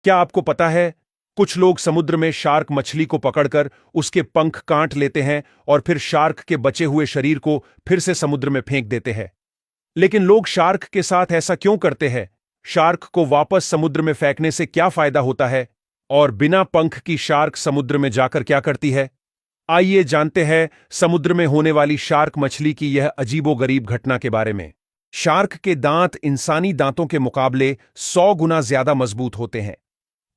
क्या आपको पता है, कुछ लोग समुद्र में शार्क मछली को पकड़कर उसके पंख काट लेते हैं और फिर शार्क के बचे हुए शरीर को फिर से समुद्र में फेंक देते हैं। लेकिन लोग शार्क के साथ ऐसा क्यों करते हैं? शार्क को वापस समुद्र में फेंकने से क्या फायदा होता है? और बिना पंख की शार्क समुद्र में जाकर क्या करती है? आइए जानते हैं समुद्र में होने वाली शार्क मछली की यह अजीबोगरीब घटना के बारे में। शार्क के दांत इंसानी दांतों के मुकाबले 100 गुना ज्यादा मजबूत होते हैं।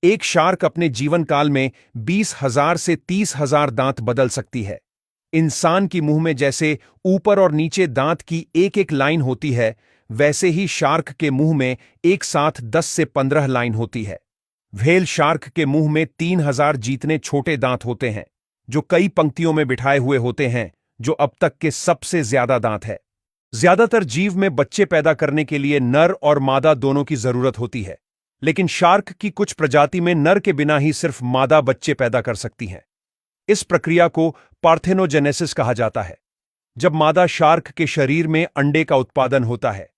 एक शार्क अपने जीवन काल में 20,000 से 30,000 दांत बदल सकती है। इंसान की मुंह में जैसे ऊपर और नीचे दांत की एक एक लाइन होती है, वैसे ही शार्क के मुंह में एक साथ 10 से 15 लाइन होती है। व्हेल शार्क के मुंह में 3,000 जितने छोटे दांत होते हैं, जो कई पंक्तियों में बिठाए हुए होते हैं, जो अब तक के सबसे ज्यादा दांत है। ज्यादातर जीव में बच्चे पैदा करने के लिए नर और मादा दोनों की जरूरत होती है, लेकिन शार्क की कुछ प्रजाति में नर के बिना ही सिर्फ मादा बच्चे पैदा कर सकती हैं। इस प्रक्रिया को पार्थेनोजेनेसिस कहा जाता है। जब मादा शार्क के शरीर में अंडे का उत्पादन होता है,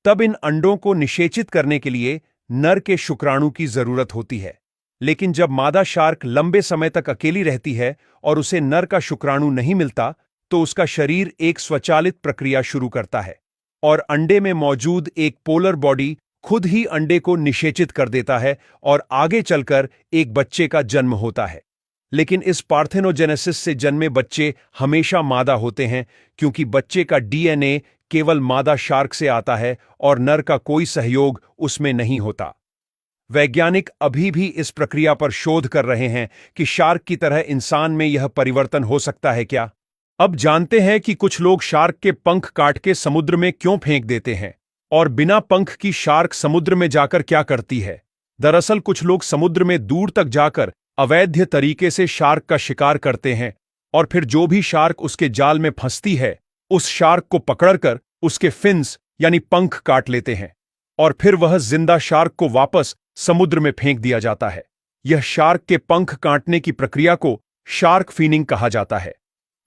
तब इन अंडों को निषेचित करने के लिए नर के शुक्राणु की जरूरत होती है। लेकिन जब मादा शार्क लंबे समय तक अकेली रहती है और उसे नर का शुक्राणु नहीं मिलता, तो उसका शरीर एक स्वचालित प्रक्रिया शुरू करता है और अंडे में मौजूद एक पोलर बॉडी खुद ही अंडे को निषेचित कर देता है और आगे चलकर एक बच्चे का जन्म होता है। लेकिन इस पार्थेनोजेनेसिस से जन्मे बच्चे हमेशा मादा होते हैं, क्योंकि बच्चे का डीएनए केवल मादा शार्क से आता है और नर का कोई सहयोग उसमें नहीं होता। वैज्ञानिक अभी भी इस प्रक्रिया पर शोध कर रहे हैं कि शार्क की तरह इंसान में यह परिवर्तन हो सकता है क्या। अब जानते हैं कि कुछ लोग शार्क के पंख काट के समुद्र में क्यों फेंक देते हैं और बिना पंख की शार्क समुद्र में जाकर क्या करती है। दरअसल कुछ लोग समुद्र में दूर तक जाकर अवैध तरीके से शार्क का शिकार करते हैं और फिर जो भी शार्क उसके जाल में फंसती है, उस शार्क को पकड़कर उसके फिन्स यानी पंख काट लेते हैं और फिर वह जिंदा शार्क को वापस समुद्र में फेंक दिया जाता है। यह शार्क के पंख काटने की प्रक्रिया को शार्क फिनिंग कहा जाता है।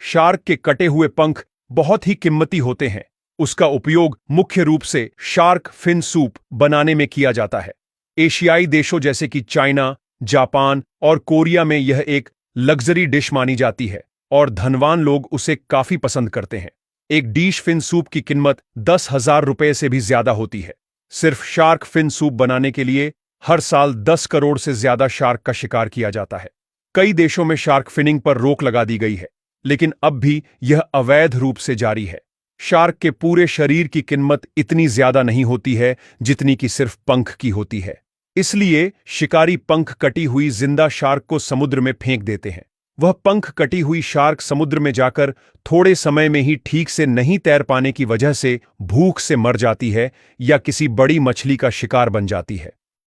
शार्क के कटे हुए पंख बहुत ही कीमती होते हैं। उसका उपयोग मुख्य रूप से शार्क फिन सूप बनाने में किया जाता है। एशियाई देशों जैसे कि चाइना, जापान और कोरिया में यह एक लग्जरी डिश मानी जाती है और धनवान लोग उसे काफी पसंद करते हैं। एक डिश फिन सूप की कीमत 10,000 रुपए से भी ज्यादा होती है। सिर्फ शार्क फिन सूप बनाने के लिए हर साल 10 करोड़ से ज्यादा शार्क का शिकार किया जाता है। कई देशों में शार्क फिनिंग पर रोक लगा दी गई है, लेकिन अब भी यह अवैध रूप से जारी है। शार्क के पूरे शरीर की कीमत इतनी ज्यादा नहीं होती है जितनी कि सिर्फ पंख की होती है। इसलिए शिकारी पंख कटी हुई जिंदा शार्क को समुद्र में फेंक देते हैं। वह पंख कटी हुई शार्क समुद्र में जाकर थोड़े समय में ही ठीक से नहीं तैर पाने की वजह से भूख से मर जाती है या किसी बड़ी मछली का शिकार बन जाती है।